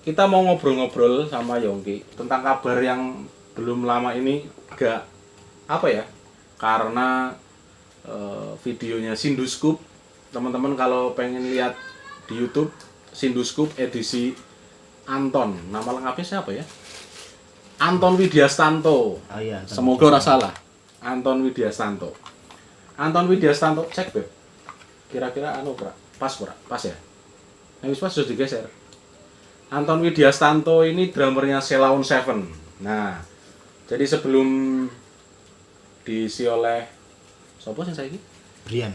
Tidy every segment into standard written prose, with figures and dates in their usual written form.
kita mau ngobrol-ngobrol sama Yongki tentang kabar yang belum lama ini agak apa ya? Karena videonya Sinduscoop. Teman-teman kalau pengen lihat di YouTube Sinduscoop edisi Anton. Nama lengkapnya siapa ya? Anton Widyastanto. Oh iya. Semoga ora salah. Anton Widyastanto. Anton Widyastanto cek Beb. Kira-kira anu Pra? Pas Pra? Pas ya? Yang pas sudah digeser. Anton Widyastanto ini drummernya Sheila on Seven. Nah, jadi sebelum diisi oleh siapa sih saya ini?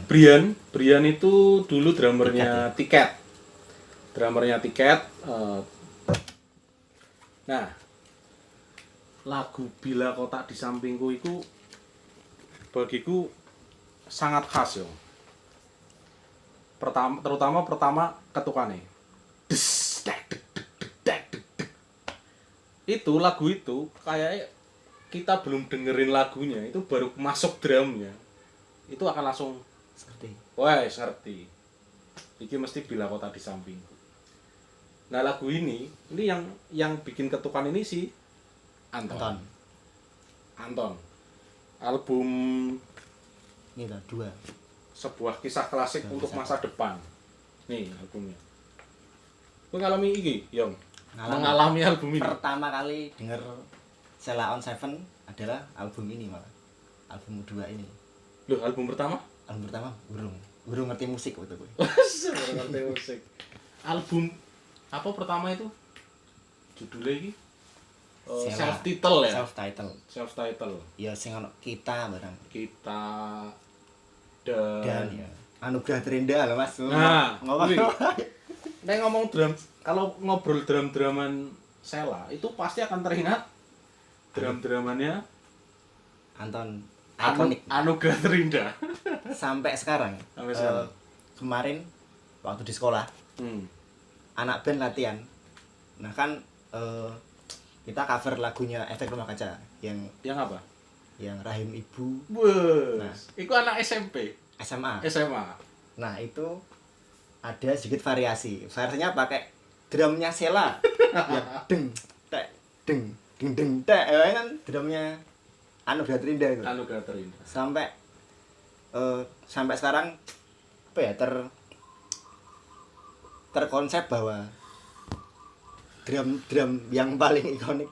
Brian itu dulu drummernya Tiket. Drummernya Tiket. Nah, lagu Bila Kotak di Sampingku itu bagiku sangat khas yo. Terutama pertama ketukane. Itu lagu itu kayak kita belum dengerin lagunya, itu baru masuk drumnya. Itu akan langsung ngerti. Iki mesti Bila Kotak di Sampingku. Nah, lagu ini yang bikin ketukan ini si Anton. Album ini lah 2. Sebuah kisah klasik untuk masa depan. Nih albumnya. Kowe ngalami iki, Yong? Mengalami album ini. Pertama kali denger Sheila on Seven adalah album ini malah. Album kedua ini. Loh, album pertama? Album pertama burung ngerti musik waktu itu. Belum ngerti musik. Album apa pertama itu? Judulnya iki? Self title ya? Self title. Ya sing ono kita barang. Kita dan ya Anugerah Terindah loh Mas. Nah, ngomong drum, kalau ngobrol drum-druman Sheila itu pasti akan teringat drum-drumannya Anton ikonik Anugerah Terindah. Sampai sekarang. Kemarin waktu di sekolah. Anak band latihan. Nah kan kita cover lagunya Efek Rumah Kaca yang apa? Yang Rahim Ibu. Nah, itu anak SMP. SMA. Nah, itu ada sedikit variasi. Variasinya pakai drumnya Sheila. Yang deng tek. Kan drumnya Anugerah Terindah itu. Anugerah Terindah. Sampai sekarang apa ya terkonsep bahwa drum yang paling ikonik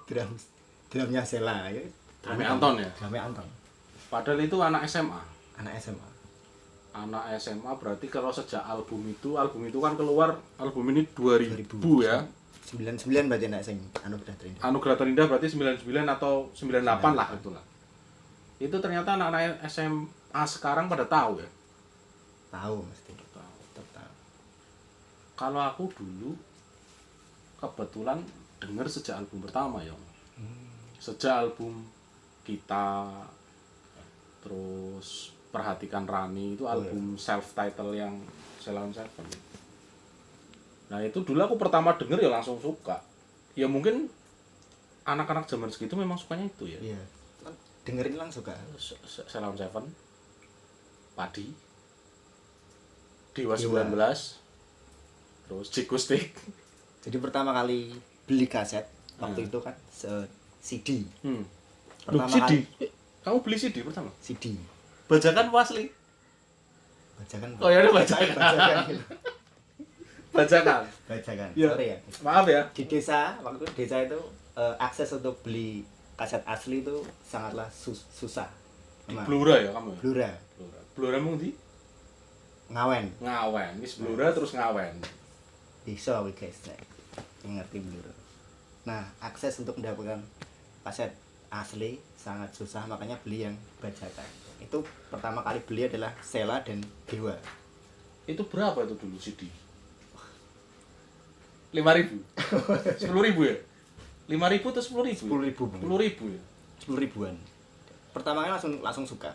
drumnya Sheila ya. Drumnya Anton ya. Drumnya Anton. Padahal itu anak SMA. Anak SMA berarti kalau sejak album itu kan keluar album ini 2000 ya. 99 berarti anak sing Anugerah Terindah. Anugerah Terindah berarti 99 atau 98 lah itulah. Itu ternyata anak-anak SMA sekarang pada tahu ya. Tahu mesti. Tahu. Kalau aku dulu kebetulan denger sejak album pertama ya. Sejak album Kita, terus Perhatikan Rani itu album self title yang Sheila on Seven. Nah itu dulu aku pertama denger ya langsung suka. Ya mungkin anak-anak zaman segitu memang sukanya itu ya. Iya. Dengerin langsung suka. Sheila on Seven, Padi, Dewa 19, terus Jikustik. Jadi pertama kali beli kaset waktu itu kan CD. Pertama CD. Kali, kamu beli CD pertama? CD. Bajakan asli. Bajakan. Oh ya, bajakan. Bajakan. Ya. Sorry ya. Maaf ya. Di desa, waktu desa itu akses untuk beli kaset asli itu sangatlah susah. Di Blora ya kamu? Blora mung di? Ngawen. Wis Blora terus Ngawen. Bisa we guys, ngerti Blora. Nah, akses untuk mendapatkan kaset asli sangat susah, makanya beli yang bajakan. Itu pertama kali beli adalah Sheila dan Dewa. Itu berapa itu dulu CD? 5.000. 10.000 ya? 5.000 atau 10.000? 10.000 ya? 10.000-an. Pertama kali langsung suka.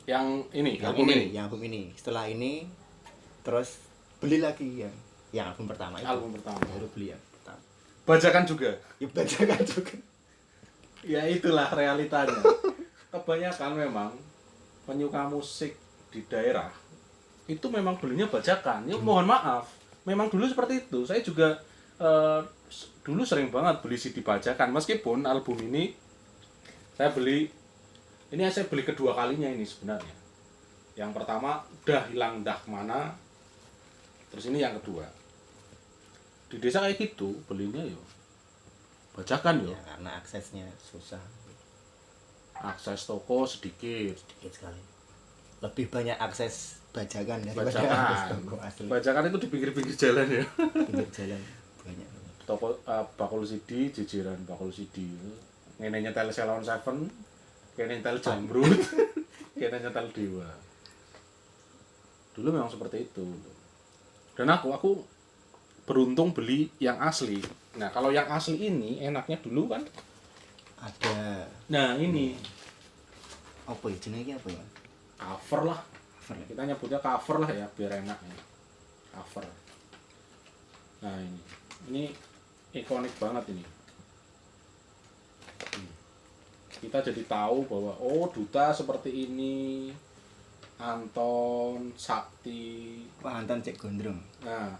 Yang album ini. Setelah ini terus beli lagi yang album pertama itu. Album pertama. Baru beli yang pertama. Bajakan juga. Ya bajakan juga. Ya itulah realitanya. Kebanyakan memang penyuka musik di daerah itu memang belinya bajakan. Ya mohon maaf, memang dulu seperti itu. Saya juga dulu sering banget beli CD bajakan, meskipun album ini saya beli kedua kalinya ini sebenarnya. Yang pertama udah hilang dah kemana, terus ini yang kedua. Di desa kayak gitu belinya yo bajakan yo, Ya, karena aksesnya susah, akses toko sedikit. sedikit sekali. Lebih banyak akses bajakan daripada akses Bajakan, toko asli. bajakan itu di pinggir-pinggir jalan ya. Pinggir jalan banyak. Toko bakul CD, jejeran bakul CD. Ngene nyetel Ceylon Seven, kene nyetel Jamrut, kene nyetel Dewa. Dulu memang seperti itu. Dan aku beruntung beli yang asli. Nah, kalau yang asli ini enaknya dulu kan. Ada Nah, ini apa ya jenenge apa ya? cover lah. Cover ya? Kita nyebutnya cover lah ya, biar enak ya. Cover. Nah, ini ikonik banget ini. Kita jadi tahu bahwa oh, duta seperti ini. Anton, Sakti. Wah, Anton cek gondrong. Nah,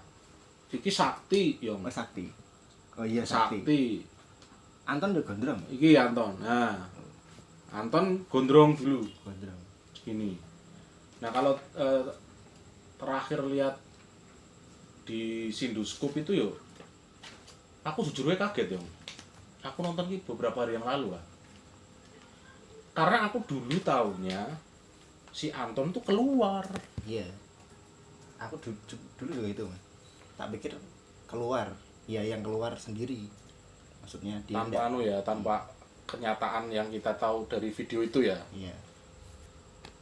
iki Sakti, yo. Oh, Sakti. Oh iya Sakti. Sakti. Anton udah gondrong. Iki Anton. Nah, Anton gondrong dulu Gondrong. gini. Nah, kalau terakhir lihat di Sinduskop itu yo, aku jujur aja kaget yo. Aku nonton ini beberapa hari yang lalu lah. Karena aku dulu taunya si Anton tuh keluar. Iya. Aku dulu juga itu, Mas. Tak pikir keluar. Ya yang keluar sendiri. Maksudnya dia Tanpa tanpa kenyataan yang kita tahu dari video itu ya. Iya.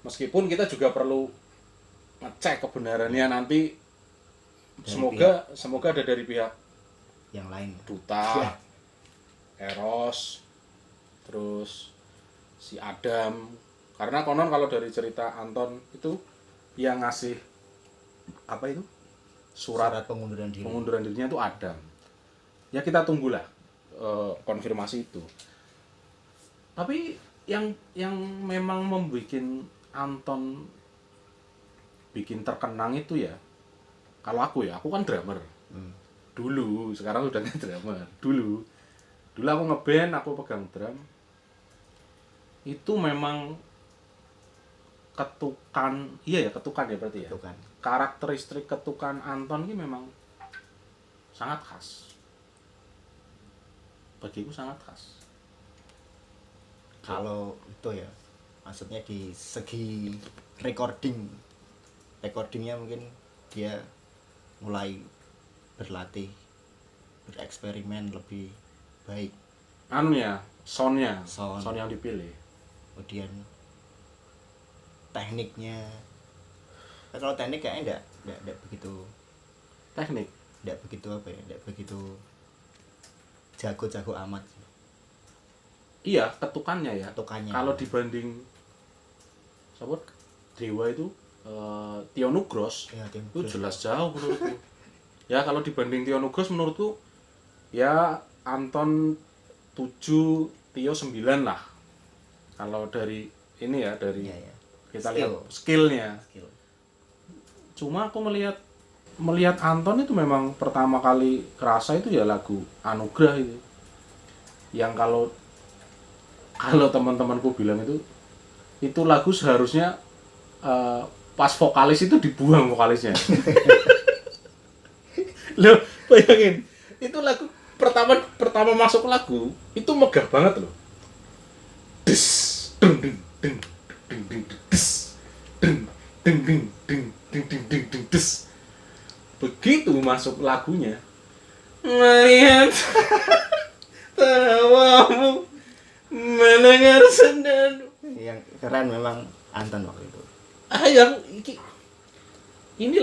Meskipun kita juga perlu ngecek kebenarannya nanti. Dari Semoga ada dari pihak yang lain. Duta, Eros, terus si Adam. Karena konon kalau dari cerita Anton itu yang ngasih apa itu surat pengunduran diri. pengunduran dirinya itu Adam. Ya kita tunggulah konfirmasi itu. Tapi yang memang membuat Anton bikin terkenang itu ya, kalau aku kan drummer. Dulu, sekarang udah nggak drummer. Dulu aku ngeband, aku pegang drum. Itu memang ketukan ya berarti ya. Ketukan. Karakteristik ketukan Anton ini memang sangat khas. Bagiku sangat khas. Kalau itu ya, maksudnya di segi recordingnya mungkin dia mulai berlatih, bereksperimen lebih baik. Sound yang dipilih. Kemudian tekniknya, kalau teknik kayaknya enggak begitu Teknik. enggak begitu jago-jago amat. Iya, ketukannya ya. Ketukannya. Kalau dibanding sabut Dewa itu Tio Nugros, Ya, itu jelas jauh menurutku. Ya kalau dibanding Tio Nugros menurutku ya Anton 7, Tio 9 lah. Kalau dari ini ya dari Iya, ya. kita Skill. lihat skillnya. Skill. Cuma aku melihat Anton itu memang pertama kali kerasa itu ya lagu Anugerah itu. Yang kalau teman-temanku bilang itu lagu seharusnya pas vokalis itu dibuang vokalisnya. Loh, bayangin. Itu lagu pertama masuk lagu itu megah banget loh. Des, deng deng deng deng deng des, deng deng deng deng deng deng deng deng des. Begitu masuk lagunya, melihat tawamu mendengar sendu. Yang keren memang Anton waktu itu. Ini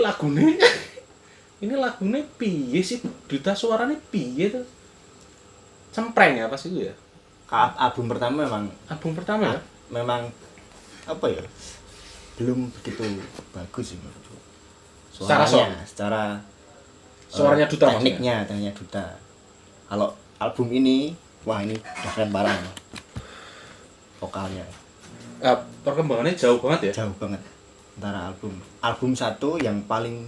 lagunya piye sih? Duta suaranya piye tuh? Cempreng ya pas itu ya? Album pertama Album pertama ya? memang apa ya? Belum begitu bagus sih menurutku. Secara suaranya Duta tekniknya Duta. Kalau album ini, wah ini udah keren parah. Vokalnya Perkembangannya jauh banget ya? jauh banget antara album satu yang paling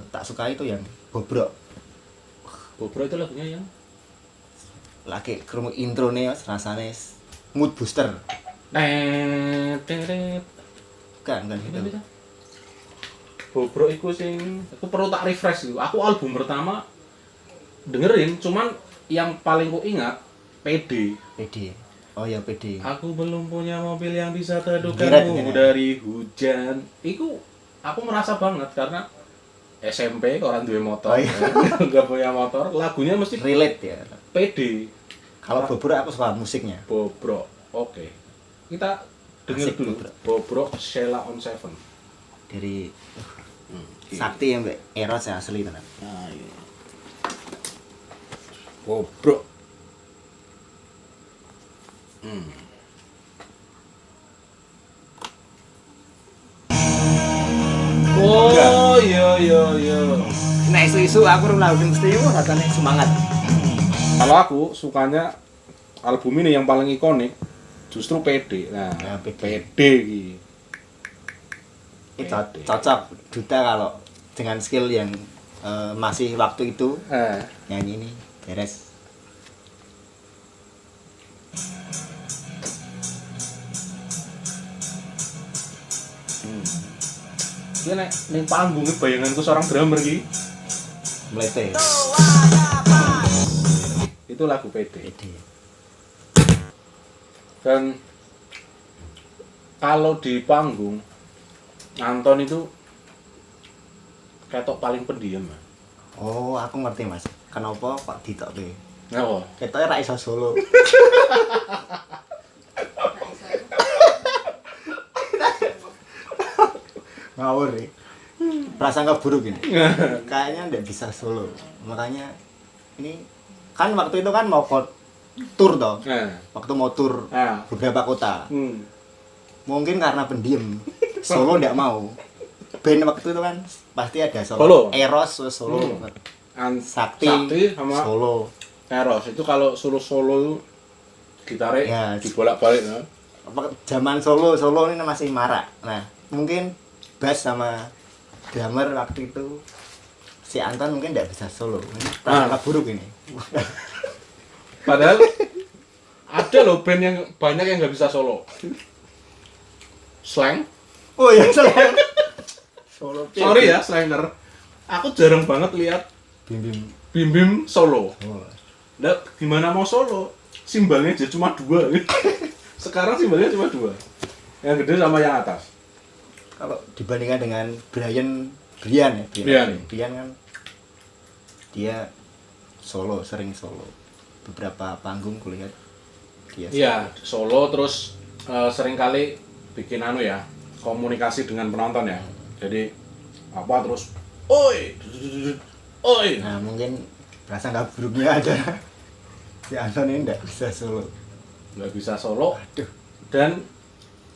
tak suka itu yang Bobrok. Bobro itu lagunya yang Lagi krungu introne rasane mood booster. Tet. Bukan gitu. Bobro iku sing aku perlu tak refresh iku. Aku album pertama dengerin, cuman yang paling ku ingat PD. PD. Oh ya PD. Aku belum punya mobil yang bisa Geret, teduhkanmu geret. dari hujan. Iku aku merasa banget karena SMP orang duwe motor, Oh, iya. nggak punya motor, lagunya mesti Relate ya. PD. Kalau Bobro aku suka musiknya. Bobrok. Oke. Kita denger Asik, dulu. Bobrok Sheila on Seven. Dari Sakti yang Mbak Eros ya asli tenan. Nah, iya. Bobrok. Oh, iya. Nah isu-isu aku lagu mesti rasanya semangat. Kalau aku sukanya album ini yang paling ikonik justru PD. Nah, Ya, PD. PD iki. Ini cocok Duta kalau dengan skill yang masih waktu itu nyanyi ini beres. Iki nek ning panggung iki bayanganku seorang drummer iki. Melete. Itu lagu PD. PD. Dan kalau di panggung Anton itu ketok paling pendiam. Oh, aku ngerti Mas. Kenapa kok ditokke? Ngapa? Ketoke ra iso solo. Ngawur nih. Prasangka buruk ini. Kayaknya nggak bisa solo. Makanya ini kan waktu itu kan mau tour toh. Waktu mau tour Nah. beberapa kota. Hmm. Mungkin karena pendiam. Solo nggak mau. Band waktu itu kan pasti ada solo. Solo. Eros solo. Sakti sama solo. Eros itu kalau solo itu gitarnya Ya. dibolak-balik no? Zaman solo ini masih marak. Nah, mungkin bass sama drummer waktu itu si Anton mungkin nggak bisa solo. Ini prasangka buruk ini. Padahal ada loh band yang banyak yang nggak bisa solo. Slang. Oh ya selain solo. Sorry ya, Slanger. Aku jarang banget lihat Bim. Bim solo. Oh. Nah, gimana mau solo? Simbalnya aja cuma 2. Sekarang simbalnya cuma 2. Yang gede sama yang atas. Kalau dibandingkan dengan Brian ya, Brian kan dia sering solo. Beberapa panggung kulihat dia. Iya, solo terus seringkali bikin ya, komunikasi dengan penonton ya. Jadi apa terus oi. Nah, mungkin prasangka buruknya ada. Si Anton ini enggak bisa solo. Nggak bisa solo. Aduh. Dan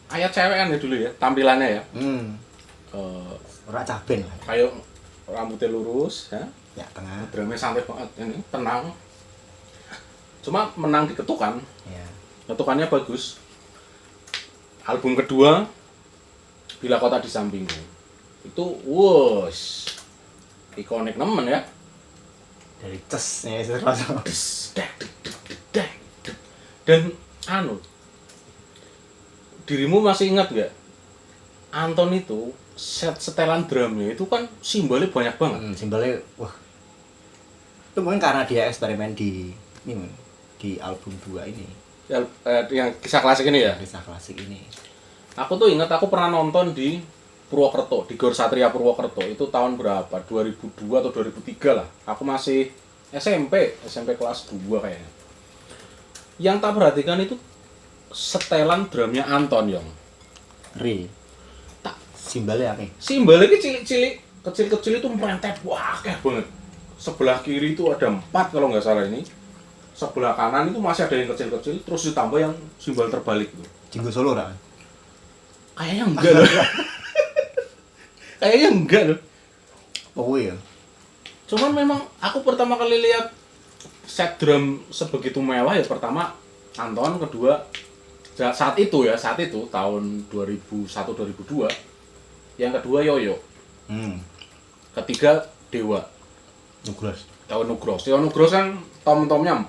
ayat cewekan ya dulu ya, tampilannya ya. Ora caben lah. Kayak rambutnya lurus ya. Ya tengah. Drumnya santai banget ini, tenang. Cuma menang di ketukan. Ya. Ketukannya bagus. Album kedua Bila Kota di Sampingku. Itu wush. Ikonik nemen ya. Dari cesnya itu rasa. Dan dirimu masih ingat gak? Anton itu setelan drumnya itu kan simbolnya banyak banget. Simbolnya wah. Itu mungkin karena dia eksperimen di ini di album 2 ini. Yang kisah klasik ini ya. Kisah klasik ini. Aku tuh ingat aku pernah nonton di Purwokerto, di Gor Satria Purwokerto. Itu tahun berapa? 2002 atau 2003 lah. Aku masih SMP kelas 2 kayaknya. Yang tak perhatikan itu setelan drumnya Anton Yong. Tak Simbolnya apa? simbolnya ini cilik-cilik, kecil-kecil itu merentet, wah kayak banget. Sebelah kiri itu ada 4 kalau nggak salah ini. Sebelah kanan itu masih ada yang kecil-kecil, terus ditambah yang simbol terbalik itu. Jinggo Solo kan? Kayaknya enggak loh. Kayaknya enggak loh. Oh iya. Cuman memang aku pertama kali lihat set drum sebegitu mewah ya pertama Anton, kedua saat itu tahun 2001 2002. Yang kedua Yoyo. Ketiga Dewa. Tio Nugros kan tom-tomnya 4.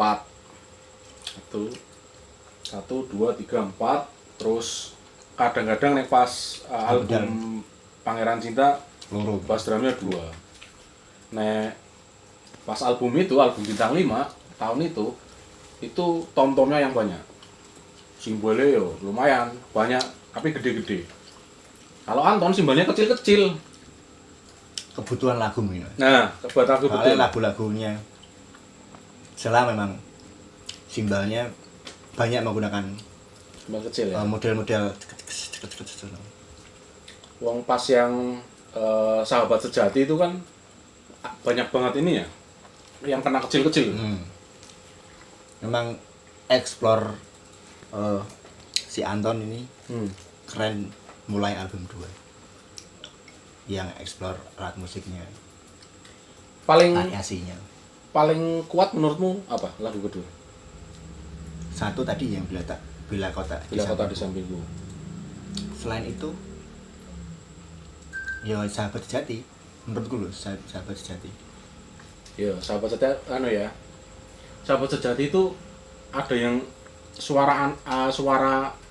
Satu, dua, tiga, 4. Terus kadang-kadang nek pas album Pangeran Cinta loro bass drumnya 2. Nek pas album Bintang 5 tahun itu tom-tomnya yang banyak. Simbolnya yo lumayan banyak tapi gede-gede. Kalau Anton simbolnya kecil-kecil. kebutuhan lagu ini. Nah, kebutuhan lagu betul. Lagu-lagunya Sheila memang simbalnya banyak menggunakan Simbol kecil ya. model-model Wong pas yang Sahabat Sejati itu kan banyak banget ini ya. Yang kena kecil-kecil. Memang explore si Anton ini keren mulai album 2 yang explore alat musiknya, variasinya. Paling kuat menurutmu apa lagu kedua? Satu tadi yang Bila Kota Bila Kota di Sampingku. Selain itu ya Sahabat Sejati, menurutku loh Sahabat Sejati. Ya, Sahabat Sejati Sahabat Sejati itu ada yang suara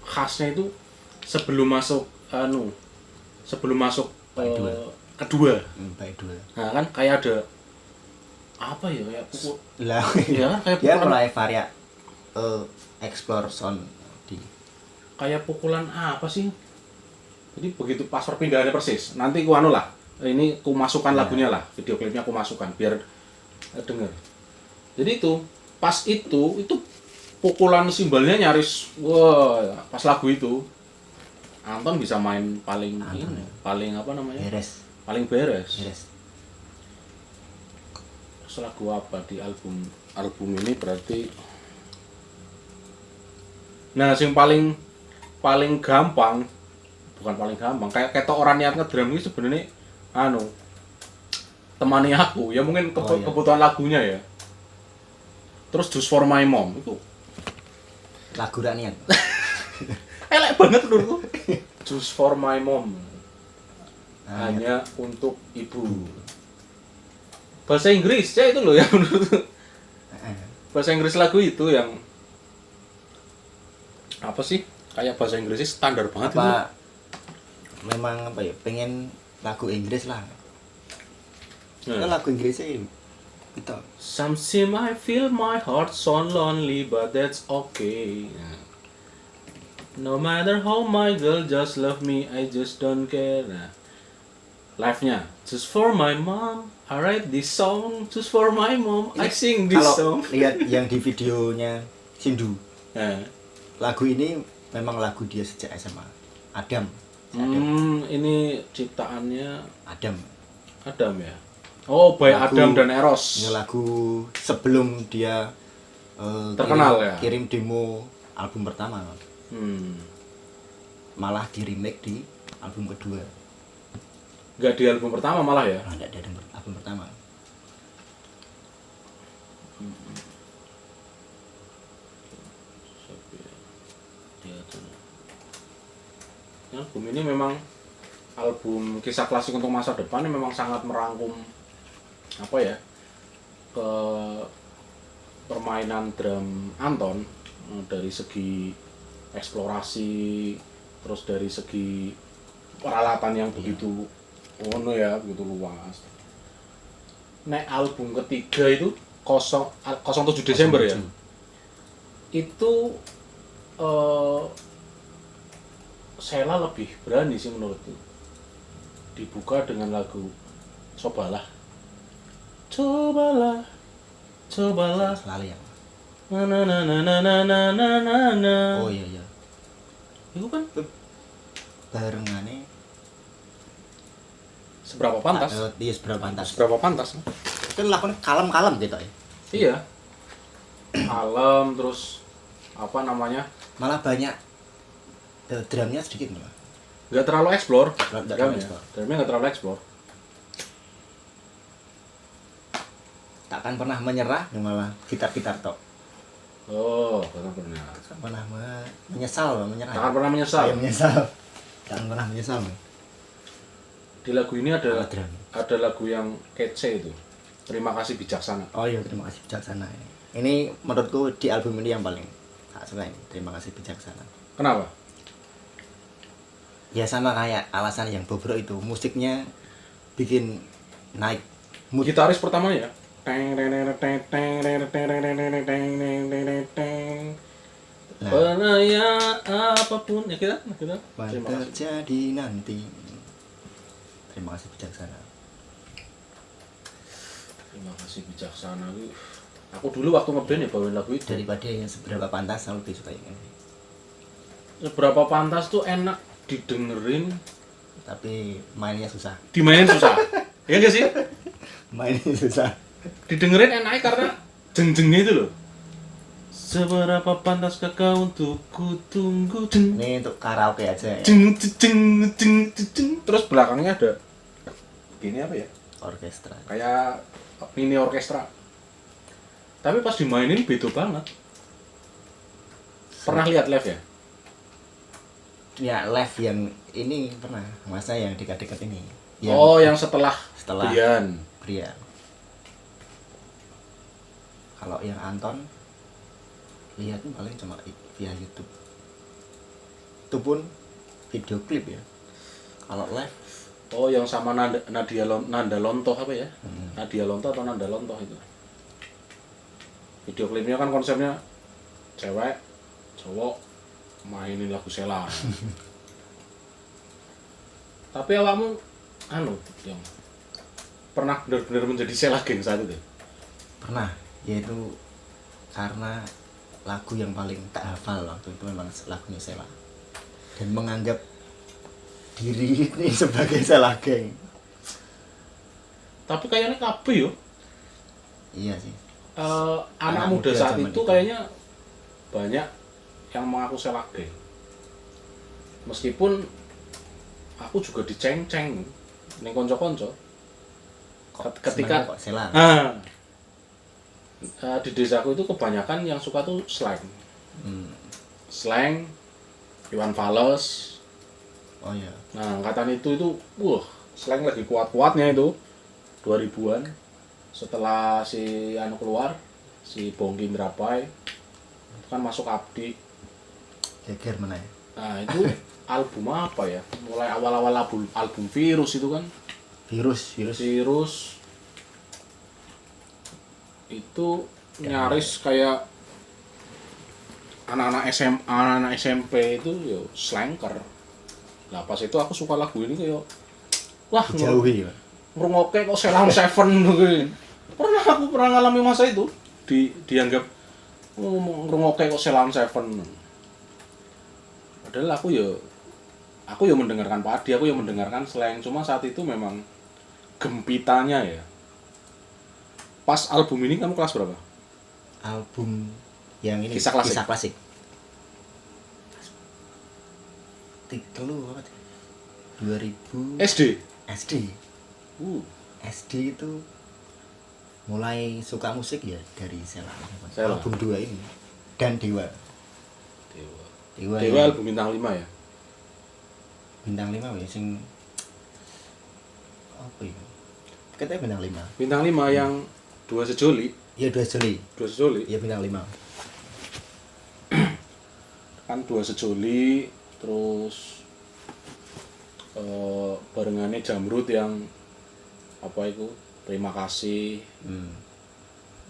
khasnya itu sebelum masuk kedua. Baik dua. Nah, kan kayak ada apa ya kayak pukul. Lah, Ya kan kayak dia pukulan, mulai explore sound di kayak pukulan apa sih? Jadi begitu pas perpindahannya persis. Nanti ku lah. Ini ku masukkan lagunya lah, video klipnya ku masukkan biar denger. Jadi pas itu pukulan simbolnya nyaris pas lagu itu Anton bisa main paling apa namanya? beres. Paling beres. Terus lagu apa di album ini berarti? Nah, yang paling gampang, bukan paling gampang, kayak ketok orang niat ngedrum ini sebenarnya temani aku, ya mungkin kebutuhan lagunya ya. Terus Just For My Mom itu Lagu rakyat. elek banget menurutku. Just For My Mom. Hanya untuk ibu. Bahasa Inggris ya itu loh ya menurutku. Bahasa Inggris lagu itu yang apa sih? Kayak bahasa Inggrisnya standar banget itu. Memang apa ya? Pengen lagu Inggris lah. Kalau lagu Inggrisnya itu. Sometimes I feel my heart so lonely, but that's okay. No matter how my girl just love me, I just don't care. Nah, live-nya Just For My Mom, I write this song. Just For My Mom, I sing this Kalau song. lihat yang di videonya Sindu, Nah. lagu ini memang lagu dia sejak SMA. Adam. Ini ciptaannya Adam ya. Oh, by lagu, Adam dan Eros. Ini lagu sebelum dia terkenal ya. Kirim demo album pertama. Malah di remake di album kedua. Enggak di album pertama malah ya? Enggak di album pertama. Album ini memang album kisah klasik untuk masa depan ini memang sangat merangkum apa ya ke permainan drum Anton dari segi eksplorasi, terus dari segi peralatan yang begitu begitu luas. Nek album ketiga itu 07 Desember ya. Itu Sheila lebih berani sih menurutku. Dibuka dengan lagu Cobalah. Selalu ya. Na. Oh iya. Itu kan Barengane seberapa pantas? Iya, seberapa pantas. Itu lakukan kalem-kalem gitu ya. Iya. Kalem terus apa namanya? Malah banyak drumnya sedikit malah. Nggak terlalu explore. Drumnya nggak terlalu explore. Takkan pernah menyerah, malah gitar-gitar tok. Oh, takkan pernah. Takkan pernah menyesal, menyerah. Takkan pernah menyesal. Takkan pernah menyesal. Di lagu ini ada lagu yang kece itu. Terima kasih bijaksana. Oh iya, terima kasih bijaksana. Ini menurutku di album ini yang paling tak suka ini. Terima kasih bijaksana. Kenapa? Ya sama kayak alasan yang bobrok itu, musiknya bikin naik mood. Gitaris pertamanya ya. Nah, Pernah ya apapun ya kita. Terima kasih. terjadi nanti. Terima kasih bijaksana. Terima kasih bijaksana. Aku dulu waktu ngeband ya bawain lagu itu. Daripada yang seberapa pantas, aku lebih suka yang ini. Seberapa pantas tuh enak didengerin, Tapi mainnya susah. dimainin susah. Ya enggak sih? Mainnya susah. Didengerin enaknya karena jeng-jengnya itu loh. Seberapa pantaskah kau untuk ku tunggu jeng Ini untuk karaoke aja ya. jeng jeng jeng jeng. Terus belakangnya ada gini apa ya? Orkestra. Kayak mini orkestra. Tapi pas dimainin beda banget. Pernah lihat live ya? Ya live yang ini pernah. Masa yang dekat-dekat ini. Yang setelah Brian. Brian. Kalau yang Anton lihat paling cuma via YouTube. Itu pun video klip ya. Kalau live Yang sama Nanda Lontoh apa ya? Nadia Lontoh atau Nanda Lontoh itu. Video klipnya kan konsepnya cewek, cowok mainin lagu Sheila. Tapi awakmu yang pernah benar-benar menjadi Sheila Gang saat itu? pernah, yaitu karena lagu yang paling tak hafal waktu itu memang lagunya Sheila. Dan menganggap diri ini sebagai Sheila Gang. Tapi kayaknya kabeh yo. Iya sih. Anak muda saat itu kayaknya banyak yang mengaku Sheila Gang. Meskipun aku juga diceng-ceng ning kanca-kanca. Ketika kok Sheila. Di desaku itu kebanyakan yang suka tuh slang. Slang, Iwan Fals. Oh iya. Nah, angkatan itu slang lagi kuat-kuatnya itu 2000-an. Setelah si keluar, si Bongki Indrapai kan masuk Abdi. Geger mana ya? Nah, itu album apa ya? Mulai awal-awal album Virus itu kan. Virus. Itu nyaris kayak anak-anak SMP itu yo slanker. Nah pas itu aku suka lagu ini kayak wah Jauhi ya. ngrungokke kok Sheila Seven gitu. Aku pernah ngalami masa itu dianggap ngrungokke kok Sheila Seven. Padahal aku yo mendengarkan padi, aku yo mendengarkan slang, cuma saat itu memang gempitanya ya. Pas album ini kamu kelas berapa? Album yang ini Kisah Klasik. Kisah Klasik. Lu apa tuh? 2000 SD. SD. SD itu mulai suka musik ya dari Sheila. Album 2 ini dan Dewa Dewa yang album bintang 5 ya? bintang 5 ya sing apa ya? Katanya bintang 5. Bintang 5 yang Dua Sejoli. Iya, Dua Sejoli. Iya, bintang 5. Kan Dua Sejoli, terus barengannya Jamrud yang apa itu? Terima kasih.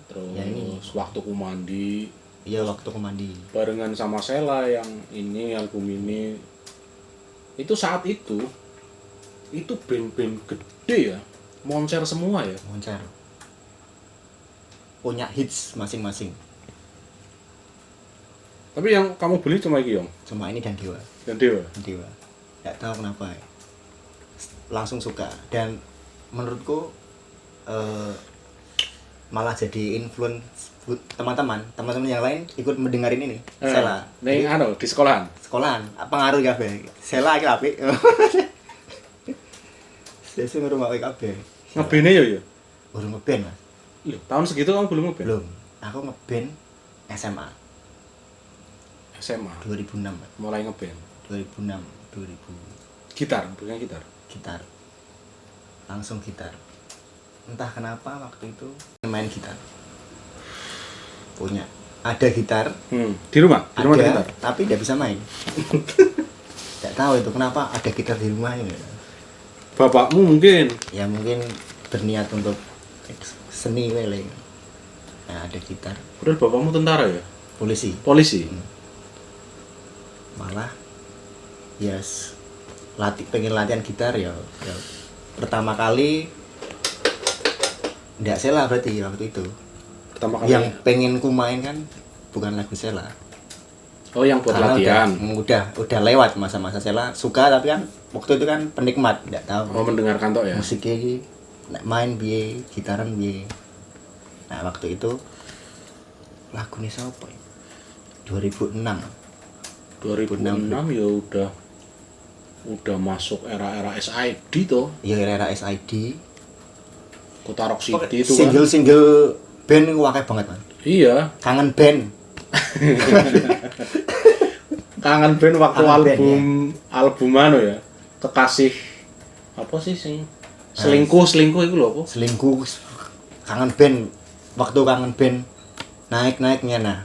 Terus Ya, ini. Waktu Ku Mandi. Iya, Waktu Ku Mandi. Barengan sama Sheila yang ini album ini. Itu saat itu band-band gede ya. Moncer semua ya. Moncer. Punya hits masing-masing. Tapi yang kamu beli cuma iki, Yong? Cuma ini dan Dewa. Dan Dewa. Nggak tahu kenapa ya. Langsung suka dan menurutku malah jadi influence teman-teman yang lain ikut mendengarin ini. Sheila. Ning di sekolahan. Sekolahan, pengaruh kabeh. Sheila iki apik. Sesuk ngrungokke kabeh. Ngebene ya? Baru ngeband, Mas. Loh, tahun segitu kamu belum ngeband? Belum. Aku ngeband SMA SMA. 2006, Mas. Mulai ngeband. 2006, 2000. Gitar, bukan gitar. Gitar. Langsung gitar. entah kenapa waktu itu main gitar. Punya ada gitar, Di rumah ada ada gitar. tapi tidak bisa main. Tidak tahu itu kenapa ada gitar di rumah ini. Bapakmu mungkin. Ya mungkin berniat untuk seni wele. Nah, ada gitar, Padahal bapakmu tentara ya? polisi. Polisi. Malah pengen latihan gitar ya pertama kali ndak Sela berarti waktu itu. Pertama kali. Yang pengen ku main kan bukan lagu Sela. Oh, yang buat Karena latihan. udah lewat masa-masa Sela, suka tapi kan waktu itu kan penikmat, ndak tahu. Oh, mendengarkan tok ya. Musik iki nek main piye, gitaran piye. Nah, waktu itu lagune sapa ya? 2006. 2006 ya udah masuk era-era SID toh. Ya era SID. Kota Rock City itu kan. Single band itu akeh banget, Man. Iya, Kangen band. kangen band waktu Kangen band, album anu ya. Kekasih apa sih sing selingkuh itu lho apa? Selingkuh. Kangen band. Waktu kangen band naik-naiknya nah.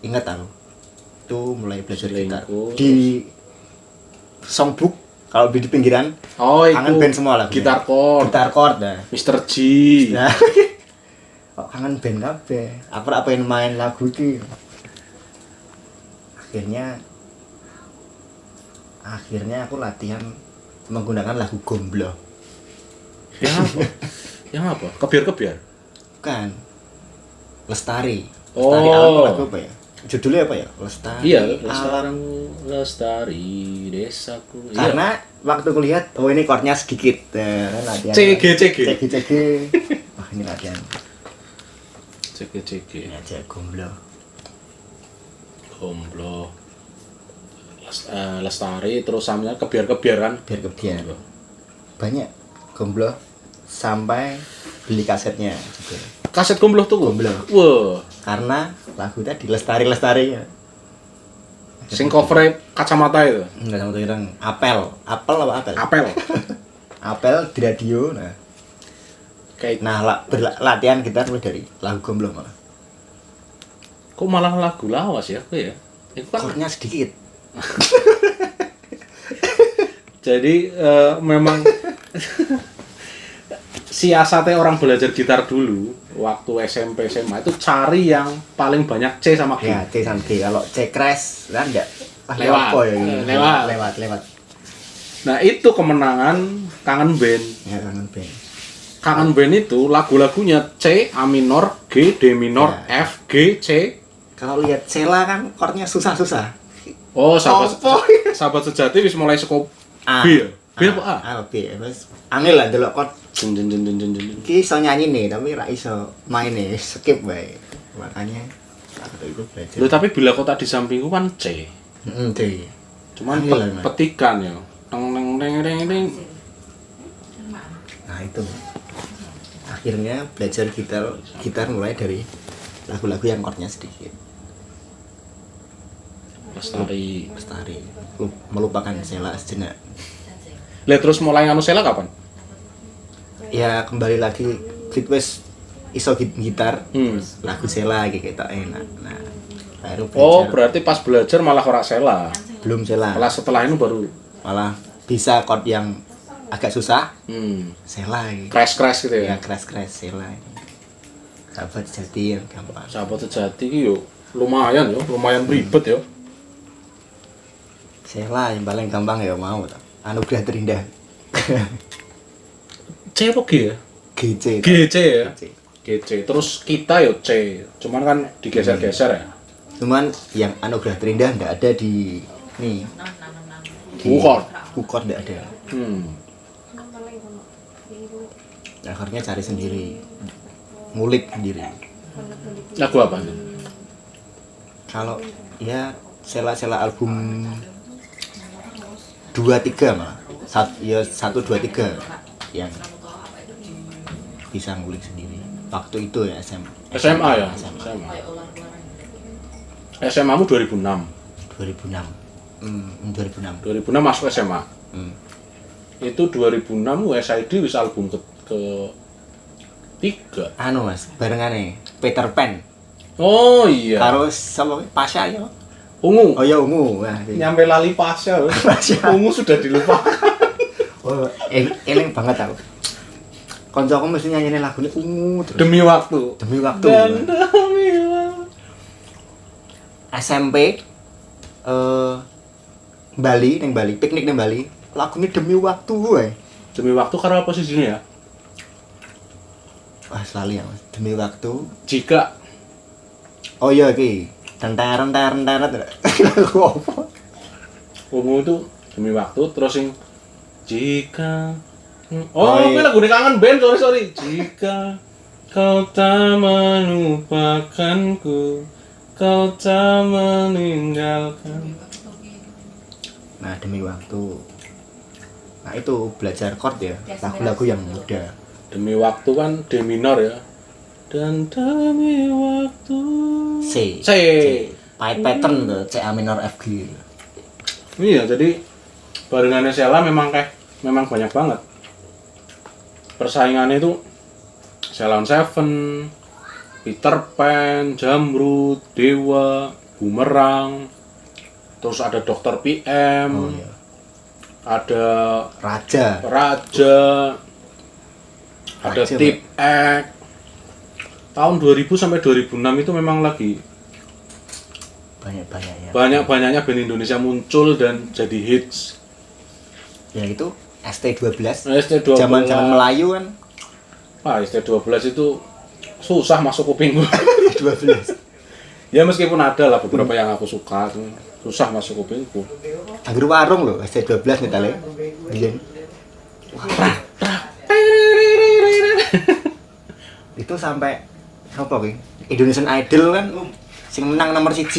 Ingat aku. Itu mulai belajar gitar. Selingkuh, Di songbook kalau di pinggiran Oh, kangen itu band semua lagunya. gitar chord Nah. Mr. G. Nah. Kok kangen band kabeh. Aku ora pengen main lagu iki. Akhirnya aku latihan menggunakan lagu Gomblo. Yang apa? Yang apa? Kebiar-kebiar. Bukan. Lestari. Oh. Lestari alam lagu apa ya? Judulnya apa ya? Lestari. Iya, Alam. lestari desaku. Iya. Karena waktu kulihat, oh ini chordnya sedikit. Latihan. CG. CG. Wah, ini latihan. CG. Ini aja Gomblo. Gomblo. Lestari terus samanya kebiar-kebiar kan? Biar kebiar. Banyak Gomblo sampai beli kasetnya juga. Kaset Gomblo tuh. Gomblo. Wah, Karena lagu tadi lestari ya. sing cover kacamata itu. Enggak sama tuh apel apa apel? Apel. Apel di radio. Nah, Kayak latihan gitar mulai dari lagu Gomblo malah. kok malah lagu lawas ya, aku ya. Itu kan Chordnya sedikit. jadi memang siasatnya orang belajar gitar dulu waktu SMP SMA itu cari yang paling banyak C sama G. Ya, C sama G. Kalau C crash kan enggak Lewat. apa ya gitu. Lewat. Nah, itu kemenangan Kangen Band. Ya kangen band. Kangen Band itu lagu-lagunya C, A minor, G, D minor, Ya. F, G, C. Kalau lihat Sela kan chordnya susah-susah. Oh, sahabat Opo? sahabat sejati wis mulai sekop A. B. B apa A? A, B. Terus angel lah delok chord. Jeng jeng jeng jeng jeng jeng. Ki iso nyanyi nih, tapi ra iso main nih, skip bae. Makanya waktu itu belajar. Loh, tapi bila kota di sampingku kan C. D. Cuman Angel lah, Mas. petikan ya. Teng teng teng teng teng. Nah, itu. Akhirnya belajar gitar mulai dari lagu-lagu yang chordnya sedikit. Lestari. Melupakan Sela sejenak. Lihat terus mulai nganu Sela kapan? Ya kembali lagi wis iso gitar lagu Sela kita enak. Nah, baru belajar. Oh, berarti pas belajar malah ora Sela. Belum Sela. Malah setelah itu baru Malah bisa chord yang agak susah. Sela iki. crash gitu Ya ya. crash Sela ini. Sahabat jati yang gampang. Sahabat sejati ki yo lumayan ribet yo. Sela yang paling gampang ya mau toh. Anugerah terindah. C apa G ya? GC. GC ya. GC. GC. Terus kita yo C. Cuman kan digeser-geser ya. Cuman yang anugerah terindah enggak ada di nih. Chord. Chord enggak ada. Akhirnya cari sendiri. Ngulik sendiri. Lagu apa nih? Kalau ya Sela album 2-3 malah. 1 2 3 yang bisa ngulik sendiri. Waktu itu ya SMA SMA ya. SMA. SMA mu 2006. 2006. 2006. 2006 masuk SMA. Itu 2006 SID wis album ke 3. Anu Mas, barengane Peter Pan. Oh iya. Karo sama Pasha ya. Ungu. Oh ya ungu. Nah, Nyampe lali Pasha. Pasha. Ungu sudah dilupakan. Oh, eling banget aku. Koncoku mesti nyanyiin lagunya ungu terus. Demi waktu. Demi waktu. Dan demi waktu. SMP Bali, piknik ning Bali. Lagunya demi waktu wae. Demi waktu karena posisinya ya. Wah, selalu ya, Mas. Demi waktu. Jika Oh iya iki. Tentaren. Lagu apa? ungu itu demi waktu terus yang jika Oh, ini iya. lagu ini kangen band, sorry. Jika kau tak melupakanku, kau tak meninggalkan. Nah, demi waktu. Nah, itu belajar chord ya, lagu-lagu yang muda. Demi waktu kan D minor ya. Dan demi waktu C. C. Pipe pattern tuh, C A minor F G. Iya, jadi barengannya Sheila memang banyak banget. Persaingannya itu Sheila on Seven, Peter Pan, Jamrud, Dewa, Bumerang, terus ada Dokter PM, Oh iya. ada Raja. ada Raja, Tip X. Tahun 2000 sampai 2006 itu memang lagi Banyak ya. banyak-banyaknya band Indonesia muncul dan jadi hits. Ya itu ST12. ST12. Zaman-zaman Melayu kan. Wah, ST12 itu susah masuk kupingku. 12. Ya meskipun ada lah beberapa yang aku suka, susah masuk kupingku. Anggur warung loh, ST12 metalnya. Biyen. Itu sampai apa kuwi? Indonesian Idol kan sing menang nomor 1.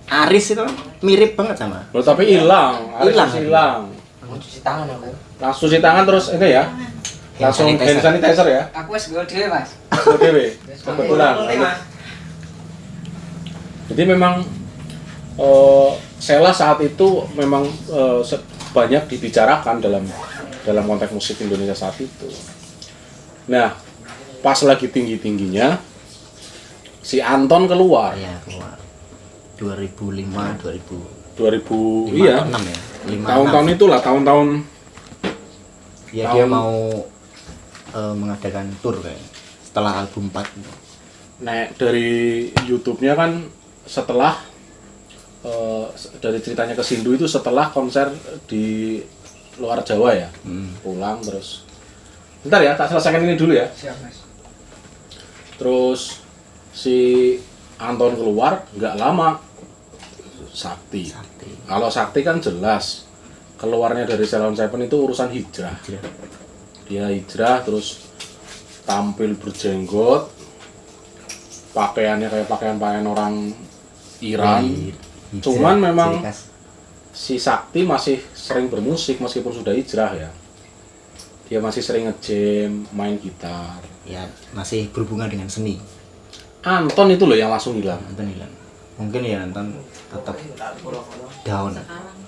Aris itu kan mirip banget sama. Loh, tapi hilang, hilang. Cuci tangan aku. Langsung cuci tangan terus ini ya. Langsung hand sanitizer ya. Aku wis go dhewe, Mas. Dewe. Kebetulan. Jadi memang Sheila saat itu memang banyak dibicarakan dalam konteks musik Indonesia saat itu. Nah, pas lagi tinggi-tingginya si Anton keluar. Iya, keluar. 2005, 2000 5 iya. atau 6 ya. 5, Tahun-tahun 6. itulah, tahun-tahun Ya dia mau mengadakan tour kayak setelah album 4 itu. naik dari YouTube-nya kan setelah dari ceritanya ke Sindu itu setelah konser di luar Jawa ya. Pulang terus. Bentar ya, tak selesaikan ini dulu ya. Siap, Mas. Terus si Anton keluar nggak lama Sakti. Kalau Sakti kan jelas keluarnya dari Sheila on Seven itu urusan hijrah. Dia hijrah terus tampil berjenggot, pakaiannya kayak pakaian orang Iran. Cuman memang si Sakti masih sering bermusik meskipun sudah hijrah ya. Dia masih sering nge-jam, main gitar. Ya masih berhubungan dengan seni. Anton itu loh yang langsung hilang. Anton hilang. Mungkin ya Anton tetap down,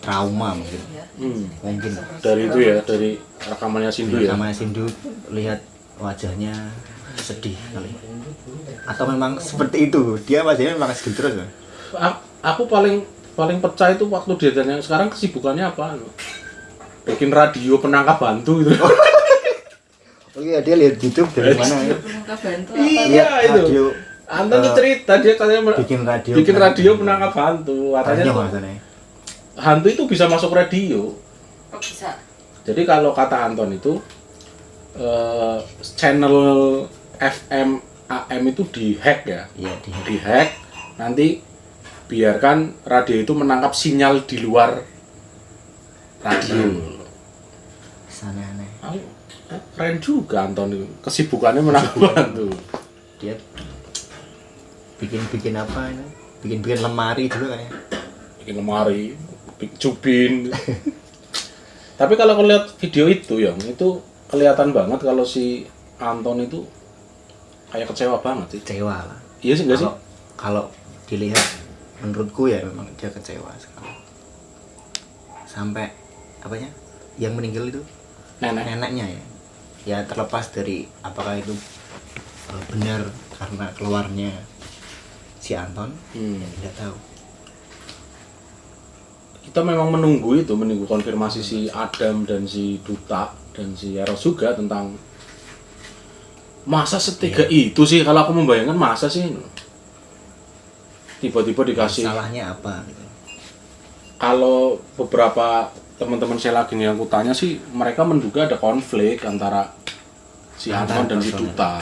trauma mungkin. Mungkin. Dari itu ya, dari rekamannya Sindu ya. Sama Sindu lihat wajahnya sedih kali. Atau memang seperti itu. Dia wajahnya memang sedih terus ya. Aku paling pecah itu waktu dia tanya sekarang kesibukannya apa? Bikin radio penangkap hantu itu. Oh iya, dia lihat YouTube dari mana ya? Iya itu. Radio Anton tuh cerita dia katanya bikin radio penangkap hantu. Katanya tuh, maksudnya. hantu itu bisa masuk radio. Kok bisa? Jadi kalau kata Anton itu channel FM AM itu dihack ya. Iya, Dihack. Nanti biarkan radio itu menangkap sinyal di luar radio. Sana aneh. Keren juga Anton itu. Kesibukannya menangkap hantu. Dia bikin apa ini? Bikin lemari dulu kayaknya. Bikin lemari, bikin cubin. Tapi kalau aku lihat video itu ya, itu kelihatan banget kalau si Anton itu kayak kecewa banget sih. Kecewa lah. Iya sih enggak sih? Kalau dilihat menurutku ya memang dia kecewa sekali. Sampai apanya? Yang meninggal itu Nenek. neneknya ya. Ya terlepas dari apakah itu benar karena keluarnya si Anton, ya tidak tahu. Kita memang menunggu konfirmasi si Adam dan si Duta dan si Eros juga tentang masa setega itu sih. Kalau aku membayangkan masa sih tiba-tiba dikasih. Salahnya apa gitu. Kalau beberapa teman-teman saya lagi yang aku tanya sih, mereka menduga ada konflik antara si Anton dan si Duta.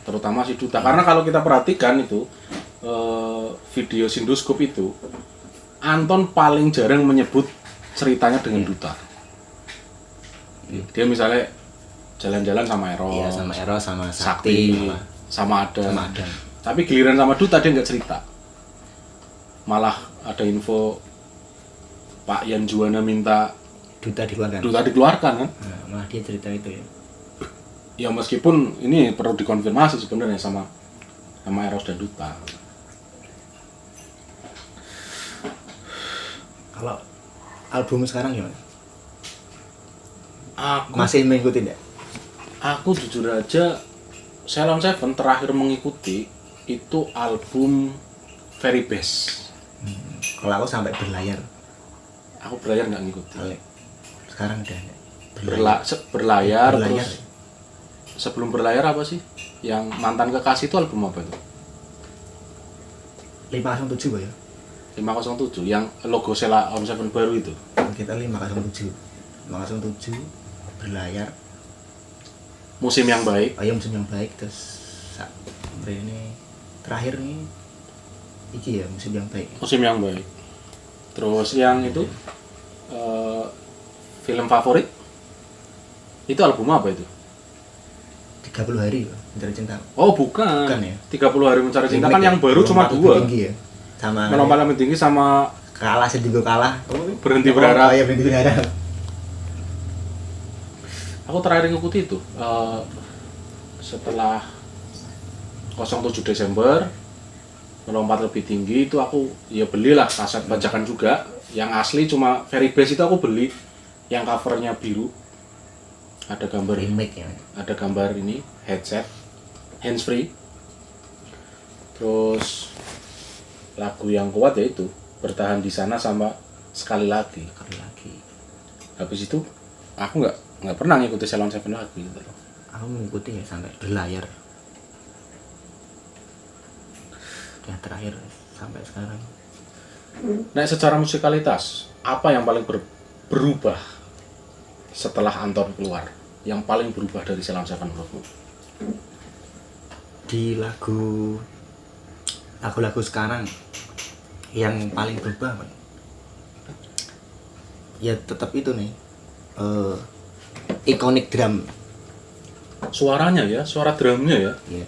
Terutama si Duta, karena kalau kita perhatikan itu video Sindoskop itu, Anton paling jarang menyebut ceritanya dengan Duta. Dia misalnya jalan-jalan sama Eros, Iya, sama Eros, sama Sakti, sama Adam. sama Adam. Tapi giliran sama Duta dia nggak cerita. Malah ada info Pak Yan Juwana minta Duta dikeluarkan. Duta dikeluarkan kan? Nah, malah dia cerita itu ya. Ya meskipun ini perlu dikonfirmasi sebenarnya sama Eros dan Duta. Kalau album sekarang gimana? Aku, Masih mengikuti enggak? aku jujur aja, Ceylon Seven terakhir mengikuti itu album Very Best. Kalau aku sampai berlayar. Aku berlayar nggak ngikuti. Sekarang udah enggak. Berlayar, Berlayar. terus sebelum berlayar apa sih? Yang mantan kekasih itu album apa itu? 507 ya. 507 yang logo Sheila On Seven baru itu. Kita 507 berlayar. Musim yang baik. Ayo musim yang baik, terus sampai ini terakhir nih iki ya musim yang baik. Musim yang baik. Terus yang itu film favorit itu album apa itu? 30 hari ya, Mencari Cinta. Oh bukan. Bukan ya? 30 hari mencari cinta kan Remake yang ya? baru cuma Melompat lebih 2. tinggi ya. Sama Melompat lebih tinggi sama kalah sedikit kalah. Berhenti Berharap. Oh, ya berhenti berharap. Aku terakhir ngikuti itu setelah 07 Desember Melompat Lebih Tinggi itu aku ya belilah kaset bajakan juga. Yang asli cuma Very Best itu aku beli yang covernya biru. Ada gambar Remake ya. ada gambar ini headset hands free. Terus lagu yang kuat yaitu Bertahan di Sana sama Sekali Lagi. Habis itu aku nggak pernah ngikuti Ceylon Seven lagi gitu loh. Aku mengikuti ya sampai berlayar. Ya terakhir sampai sekarang. Nah, secara musikalitas apa yang paling berubah setelah Anton keluar? Yang paling berubah dari Ceylon Seven menurutmu? Di lagu-lagu sekarang yang paling berubah Pak, ya tetap itu nih iconic drum Suaranya ya, suara drumnya ya. ya.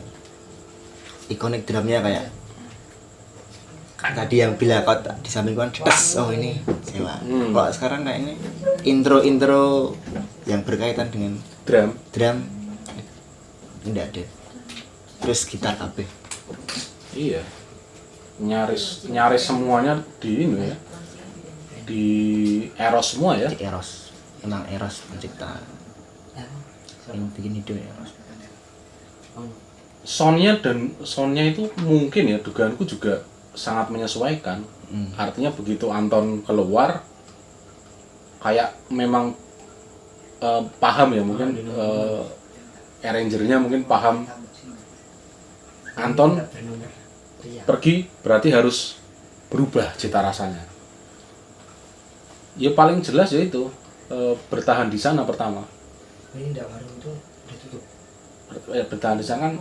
Iconic drumnya kayak tadi yang bila kau tak di samping kan tes, oh ini Sheila. Kalau sekarang kayak ini intro yang berkaitan dengan Drum. tidak ada, terus gitar kabeh. Iya. Nyaris semuanya di ini ya. Di Eros semua ya. Di Eros, emang Eros pencipta yang bikin ide Eros. Soundnya itu mungkin ya, dugaanku juga sangat menyesuaikan. Artinya begitu Anton keluar kayak memang paham ya, mungkin arrangernya mungkin paham Anton pergi berarti harus berubah cita rasanya. Ya paling jelas ya itu Bertahan di Sana pertama. Ini enggak warung itu udah tutup. Bertahan di Sana kan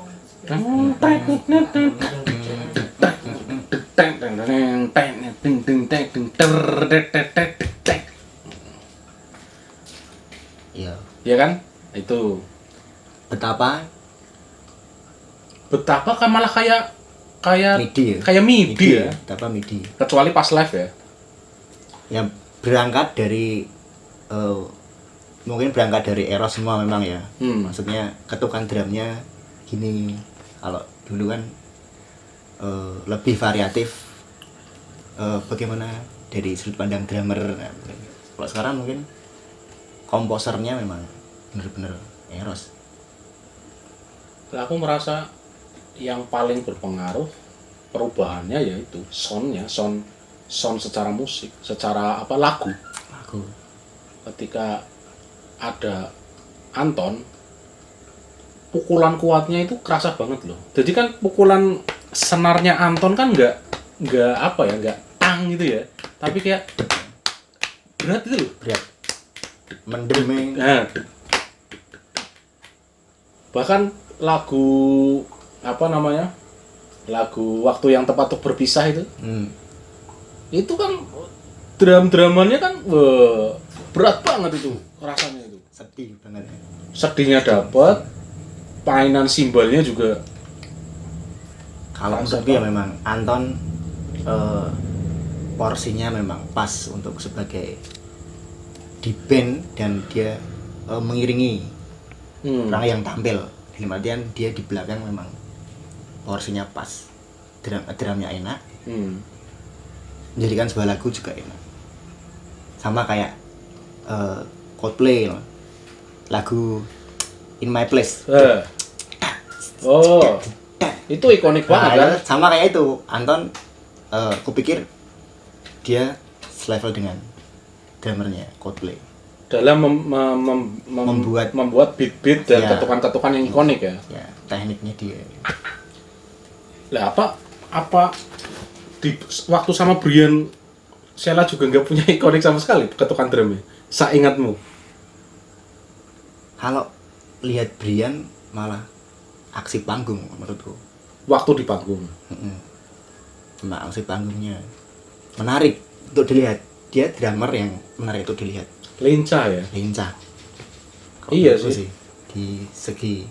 Iya. ya kan itu Betapa kan malah kayak MIDI ya? kayak MIDI ya, Betapa MIDI. kecuali pas live ya. Yang berangkat dari mungkin berangkat dari Eros semua memang ya. Maksudnya ketukan drumnya gini. Kalau dulu kan lebih variatif. Bagaimana dari sudut pandang drummer. Kalau sekarang mungkin komposernya memang benar-benar Eros. Lah, aku merasa yang paling berpengaruh perubahannya yaitu sound secara musik, secara apa lagu. Ketika ada Anton, pukulan kuatnya itu kerasa banget loh. Jadi kan pukulan senarnya Anton kan nggak apa ya, nggak tang gitu ya, tapi kayak berat itu loh. Berat. Mendemeng. Nah, bahkan lagu apa namanya, lagu Waktu Yang Tepat Untuk Berpisah itu kan dramanya kan berat banget itu rasanya itu. Sedih banget. Sedihnya dapat, painan simbalnya juga. Kalau menurutku ya memang Anton porsinya memang pas untuk sebagai di band, dan dia mengiringi orang yang tampil. Dalam artian dia di belakang memang porsinya pas, drumnya enak, menjadikan sebuah lagu juga enak. Sama kayak Coldplay loh, lagu In My Place. Oh, itu ikonik banget kan? Sama kayak itu Anton, kupikir dia selevel dengan drummernya Coldplay Dalam membuat beat-beat dan Ya. ketukan-ketukan yang ikonik ya. ya, tekniknya dia. Lah apa di waktu sama Brian Sheila juga nggak punya ikonik sama sekali ketukan drumnya. Saingatmu? Kalau lihat Brian malah aksi panggung menurutku. Waktu di panggung. Sama aksi panggungnya menarik untuk dilihat. Dia drummer yang menarik untuk dilihat. Lincah ya. Lincah. Kalau Iya menurutku sih. Di segi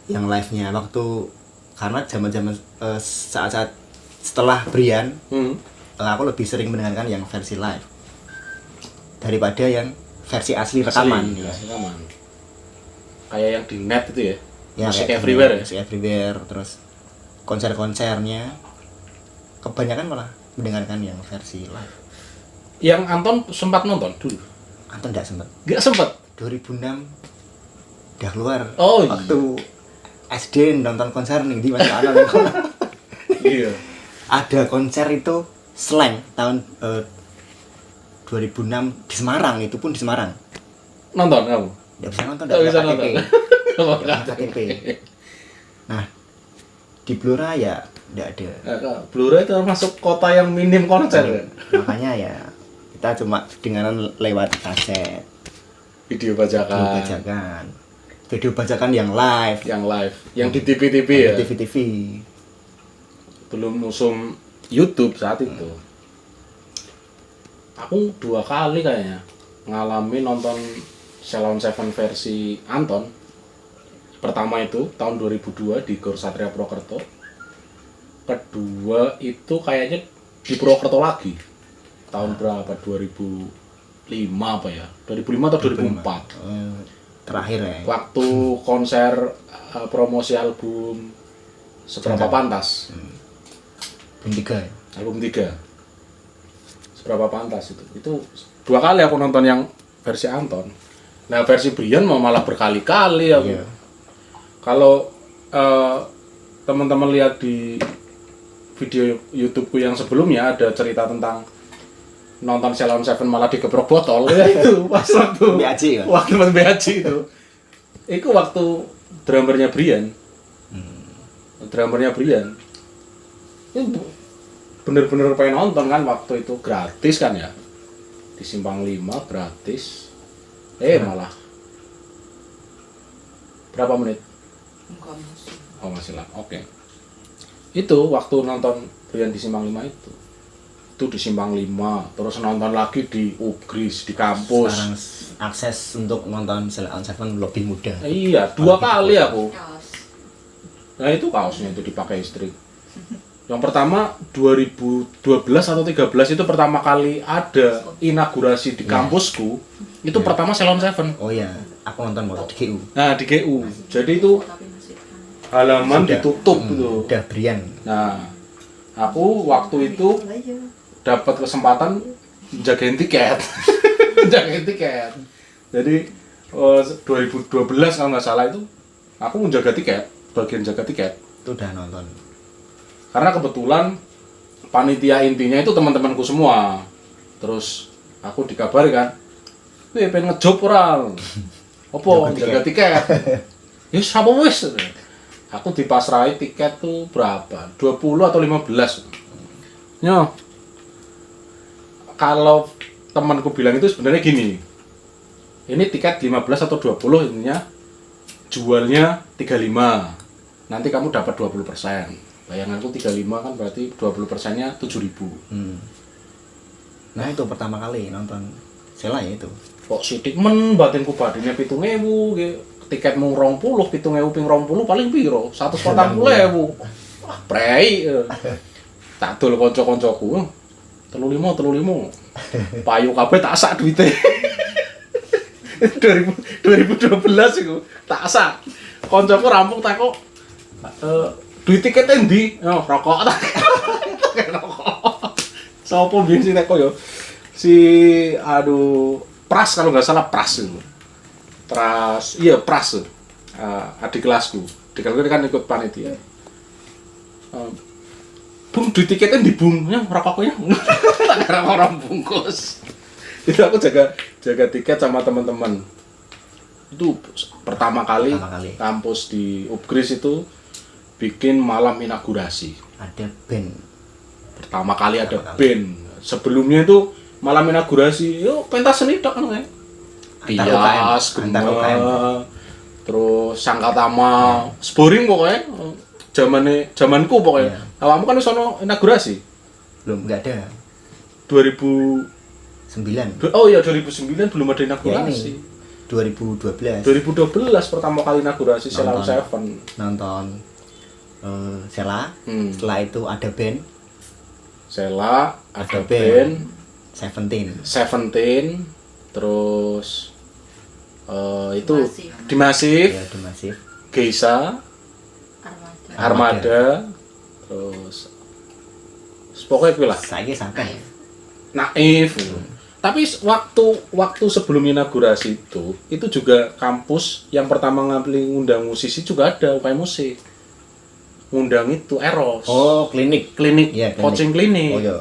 yang live-nya waktu, karena zaman-zaman saat-saat setelah Brian, aku lebih sering mendengarkan yang versi live daripada yang versi asli rekaman. Ya. Rekaman. Kayak yang di net itu ya. Ya, Music kayak Everywhere ya. Music Everywhere, terus konser-konsernya kebanyakan malah mendengarkan yang versi live. Yang Anton sempat nonton dulu. Anton enggak sempat. Nggak sempat. 2006 udah keluar. Oh, iya. Waktu SD nonton konser nih di mana Iya. ada konser itu Slang tahun 2006 di Semarang, itu pun di Semarang. Nonton kamu? Nggak bisa nonton, Nggak bisa dapat KTP. nonton. Nggak dapat KTP. Nah, di Blora ya nggak ada. Blora itu termasuk kota yang minim konser kan? Makanya ya kita cuma dengaran lewat kaset, Video bajakan. video bajakan yang live, yang di TV-TV ya. TV-TV. Belum usum YouTube saat itu. Aku 2 kali kayaknya ngalamin nonton Ceylon Seven versi Anton. Pertama itu tahun 2002 di Gor Satria Purwokerto. Kedua itu kayaknya di Purwokerto lagi. Tahun berapa? 2005 apa ya? 2005 atau 2004. Terakhir ya. Waktu konser promosi album Seberapa Pantas. Album 3 ya. Album 3. Seberapa Pantas itu 2 kali aku nonton yang versi Anton. Nah, versi Brian mau malah berkali-kali aku. Iya. Kalau teman-teman lihat di video YouTubeku yang sebelumnya ada cerita tentang nonton Ceylon Seven malah digeprok botol ya, itu pas waktu BAC kan? waktu pas BAC itu waktu drummernya Brian. Drummernya Brian itu bener-bener pengen nonton kan, waktu itu gratis kan ya, di Simpang 5 gratis. Malah berapa menit? Enggak masuk. Oh, masih lah. Oke. Itu waktu nonton Brian di Simpang 5 itu di Simpang 5, terus nonton lagi di Ugris di kampus. Sekarang akses untuk nonton Ceylon Seven lebih mudah. Iya, 2 kali aku. Kaos. Nah, itu kaosnya itu dipakai istri. Yang pertama 2012 atau 13 itu pertama kali ada inaugurasi di kampusku. Itu pertama Ceylon Seven. Oh iya, aku nonton waktu di GU. Nah, di GU. Jadi itu Tapi masih halaman Sudah. ditutup gitu. Udah Brian. Nah, aku waktu itu dapat kesempatan jagain tiket. Jagain tiket. Jadi 2012 kalau nggak salah itu Aku menjaga tiket, bagian jaga tiket. Itu udah nonton. Karena kebetulan panitia intinya itu teman-temanku semua. Terus aku dikabari kan, "Weh, pengen ngejob orang." Opo jaga tiket. Ya siapa wis. Aku dipasrai tiket tuh berapa? 20 atau 15. Nyo. Kalau temanku bilang itu sebenarnya gini. Ini tiket 15 atau 20 intinya jualnya 35. Nanti kamu dapat 20%. Bayanganku 35 kan berarti 20%-nya 7.000. Nah itu pertama kali nonton Sela ya itu. Kok sidik men batinku badine 7.000 ge. Tiket mung 20, 7.000 ping 20 paling piro? 140.000. Wah, prei. Tak dol kanca-kancaku. 35. Payu kabeh tak sak duite. 2012 iku tak sak. Kancaku rampung tak kok duit tiket endi? Oh, rokok ta. Rokok. Sopo biyen sing teko yo? Si Pras kalau nggak salah Pras itu. Pras. Adik kelasku. Adik kelasku kan ikut panitia. Bung duit tiketnya di bung, ya rokoknya. Tak orang bungkus. Itu aku jaga tiket sama teman-teman. Itu pertama kali kampus di Upgris itu bikin malam inaugurasi. Ada band. Pertama kali ada band. Sebelumnya itu malam inaugurasi, yo pentas seni tok kan. Tias, Gema, terus Sangkatama, Sporing pokoknya. Zamanku pokoknya. Awakmu kan wis ono inaugurasi. Belum, enggak ada. 2009. 9. Oh iya 2009 belum ada inaugurasi. Ya, 2012. 2012 pertama kali inaugurasi Sela Seven. Nonton Sela. Setelah itu ada band. Sela, ada band. Seventeen. Terus itu di Ya, di Masif. Geisha, Armada. Terus pokoknya gue lah. Saya sampai. Naif. Tapi waktu sebelum inaugurasi itu juga kampus yang pertama ngundang musisi juga ada UKM musik. Ngundang itu Eros. Oh, klinik. Ya, Coaching klinik. Oh iya.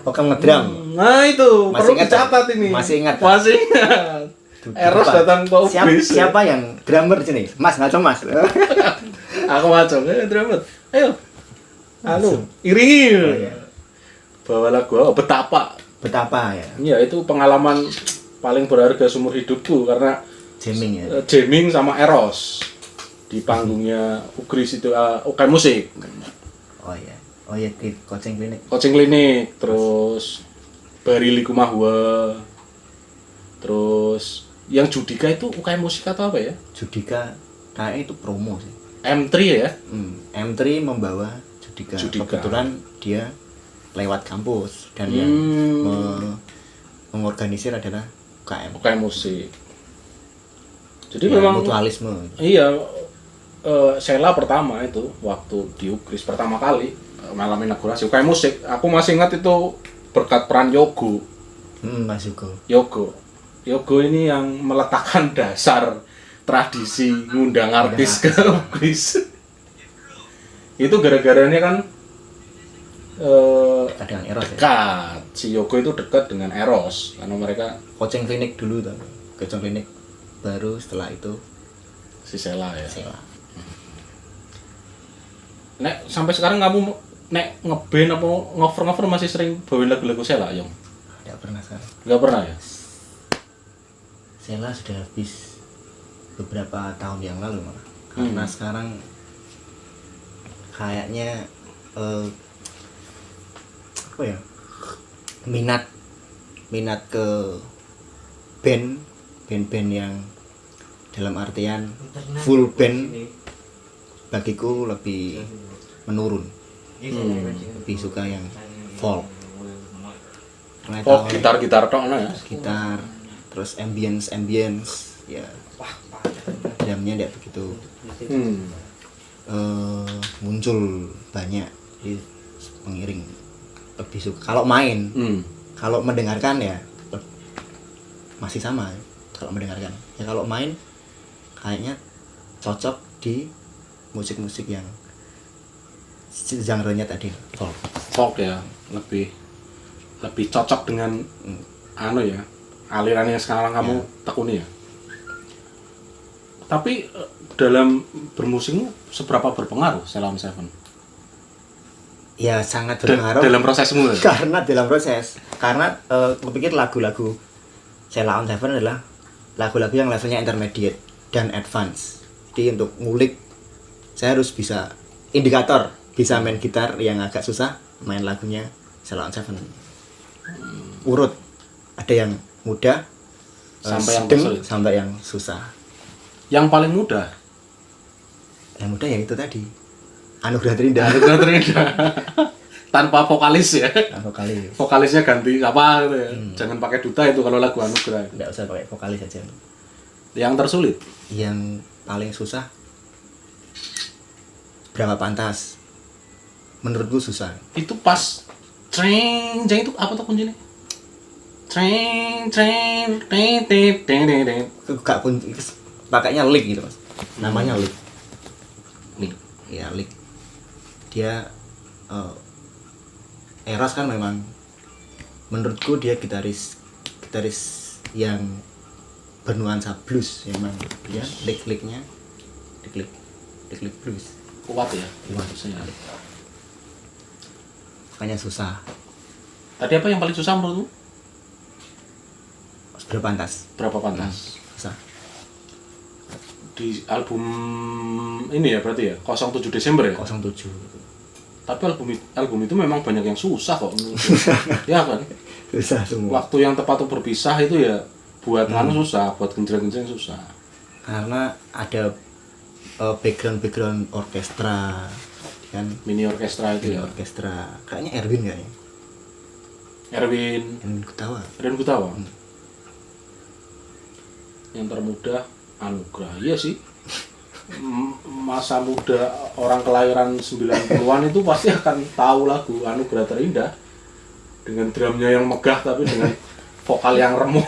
Kamu ngedram. Nah itu Masih perlu ingat dicatat ini. Masih ingat. Eros datang ke Upgris. Siapa yang drummer di sini? Mas, ngaco Mas. Aku ngaco, drummer. Ayo. Iringi. Oh, iya. Bawa lagu betapa ya. Iya, itu pengalaman paling berharga seumur hidupku karena Jamming ya. Jamming sama Eros di panggungnya Upgris itu UKM musik. Oh iya, coaching klinik, terus Barili Kumahua, terus yang Judika itu UKM musik atau apa ya? Judika kayaknya itu promo sih. M3 ya? M3 membawa Judika. Kebetulan dia lewat kampus dan yang mengorganisir adalah UKM musik. Jadi ya, memang mutualisme. Iya, Sela pertama itu waktu di Upgris pertama kali malam inaugurasi UKM musik. Aku masih ingat itu berkat peran Yogo. Mas Yogo ini yang meletakkan dasar tradisi ngundang artis ke Upgris. Itu gara-garanya kan dengan Eros dekat. Ya? Si Yogo itu dekat dengan Eros karena mereka coaching klinik dulu tuh. Coaching klinik baru setelah itu si Sela ya. Sela. Nek sampai sekarang kamu nek ngeband apa ngover masih sering bawain lagu-lagu Sela, Yong? Tidak pernah sekarang. Enggak pernah ya? Sela sudah habis beberapa tahun yang lalu malah. Karena sekarang kayaknya apa ya? Minat ke band yang dalam artian full band bagiku lebih menurun. Lebih suka yang folk. Folk gitar tok ya. Gitar, terus ambience ya. Drumnya tidak begitu muncul banyak di pengiring. Lebih suka kalau main. Kalau mendengarkan ya masih sama kalau mendengarkan. Ya kalau main kayaknya cocok di musik-musik yang genre-nya tadi folk. Folk ya, lebih cocok dengan anu ya, aliran yang sekarang kamu tekuni ya. Tapi dalam bermusikmu seberapa berpengaruh Ceylon Seven? Ya sangat berpengaruh Dalam prosesmu ya? karena kupikir lagu-lagu Ceylon Seven adalah lagu-lagu yang levelnya intermediate dan advance. Jadi untuk ngulik saya harus bisa indikator, bisa main gitar yang agak susah, main lagunya Ceylon Seven. Urut, ada yang mudah Sampai yang sedang, sulit. sampai yang susah. Yang paling mudah? Yang mudah ya itu tadi, Anugerah Terindah. Anugerah Terindah. Tanpa vokalis ya? Aku kali Vokalisnya ganti apa gitu ya? Jangan pakai duta itu kalau lagu Anugerah itu. nggak usah pakai vokalis aja. Yang tersulit? Yang paling susah Berapa Pantas, menurutku susah. Itu pas jeng itu apa tuh kuncinya? Jeng teng teng teng. Itu gak kunci, pakainya lick gitu mas, namanya lick. Ya lick. Dia Eros kan memang menurutku dia gitaris yang bernuansa blues, memang dia lick-licknya lick blues. Kuat ya? Kuat. Sekali. Makanya susah. Tadi apa yang paling susah menurutmu? Berapa Pantas Berapa Pantas? susah. Di album ini ya berarti ya 07 Desember ya. 07 Tapi album itu memang banyak yang susah kok. Ya kan. susah semua. Waktu yang tepat untuk berpisah itu ya buat nganu susah, buat genjreng-genjreng susah. Karena ada background orkestra kan, Mini orkestra itu mini ya. orkestra kayaknya Erwin kayaknya Erwin Gutawa. Yang termuda Anugerah. Iya sih. Masa muda orang kelahiran 90-an itu pasti akan tahu lagu Anugerah Terindah dengan drumnya yang megah tapi dengan vokal yang remuk.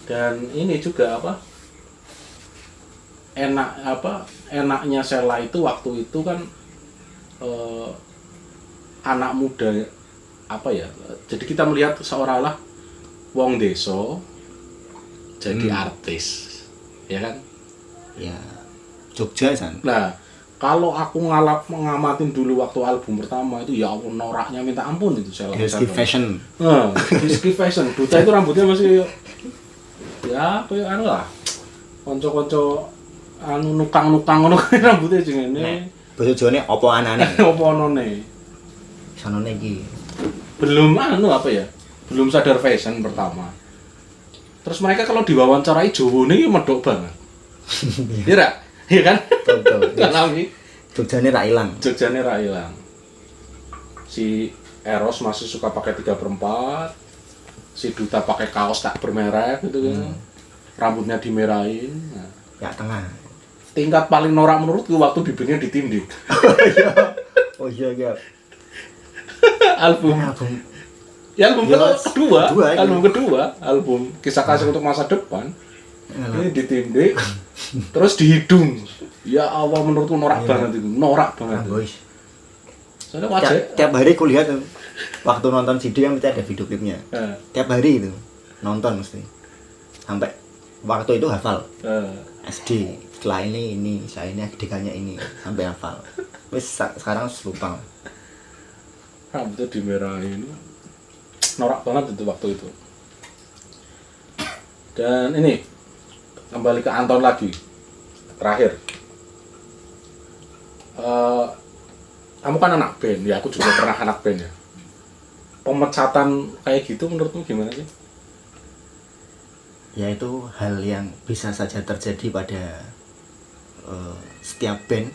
Dan ini juga enaknya Sheila itu waktu itu kan anak muda jadi kita melihat seolah-olah wong deso jadi artis, ya kan? Ya Jogja san. Nah, kalau aku ngamatin dulu waktu album pertama itu ya Allah noraknya minta ampun itu Sheila. Rizky Fashion. Rizky Fashion. Duta itu rambutnya masih ya kayak anu lah. Konco-konco anu nukang-nukang ngono rambutnya jenenge. Nek basa Jawane apa anane? Apa onone? Sanone iki. Belum belum sadar fashion pertama. Terus mereka kalau diwawancarai Jawa ini medok banget. Iya rak? Iya kan? Betul. Ngalami Jogjane ra ilang. Jogjane ra ilang. Si Eros masih suka pakai 3/4. Si Duta pakai kaos tak bermerek gitu kan. Rambutnya dimerahin. Nah, Ya tengah. tingkat paling norak menurutku waktu bibirnya ditindik. Oh iya. album Ya, album Ya, kedua, itu. album kisah kasih untuk masa depan. Ini ditindik terus dihidung. Ya Allah menurutku norak banget itu, norak banget. Boys. Soalnya wajah Tiap hari kulihat tuh. Waktu nonton CD kan mesti ada video klipnya. Tiap hari itu nonton mesti. Sampai waktu itu hafal. SD setelah ini saya ini adegannya ini sampai hafal. Wis sekarang lupa. rambutnya dimerahin, norak banget itu waktu itu. Dan ini kembali ke Anton lagi terakhir. Kamu kan anak band ya, aku juga pernah anak band ya. Pemecatan kayak gitu menurutmu gimana sih? Ya itu hal yang bisa saja terjadi pada setiap band,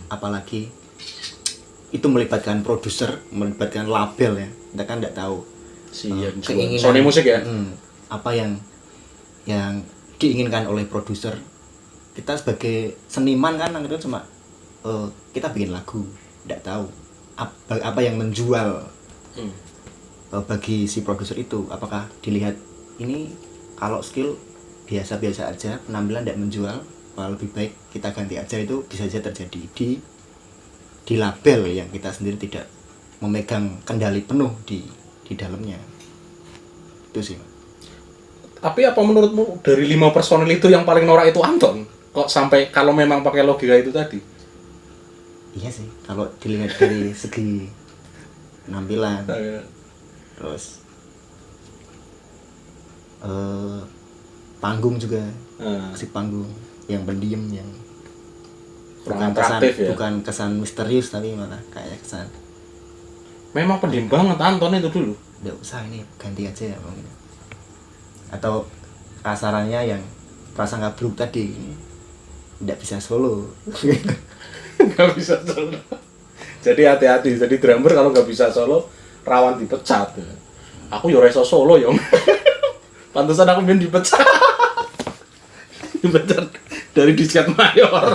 apalagi itu melibatkan produser, melibatkan label ya. Kita kan tidak tahu keinginan Sony Music ya. Apa yang diinginkan oleh produser. Kita sebagai seniman kan itu cuma kita bikin lagu, tidak tahu apa yang menjual bagi si produser itu. Apakah dilihat ini kalau skill biasa-biasa aja, penampilan tidak menjual, wah lebih baik kita ganti aja. Itu bisa saja terjadi di label yang kita sendiri tidak memegang kendali penuh di dalamnya. Itu sih. Tapi apa menurutmu dari 5 personil itu yang paling norak itu Anton? Kok sampai kalau memang pakai logika itu tadi? Iya sih, kalau dilihat dari segi penampilan, terus panggung juga, si panggung yang pendiam, yang Kurang bukan kesan, atraktif ya. bukan kesan misterius tapi malah kayak kesan Memang pendiam banget Anton itu dulu. udah usah, ini ganti aja ya mungkin. Atau kasarannya yang prasangka buruk tadi, ini tidak bisa solo. Nggak bisa solo. Jadi hati-hati. Jadi drummer kalau nggak bisa solo rawan dipecat. Aku yo reso solo yo. Pantesan aku main dipecat. Dipecat dari Disket Mayor.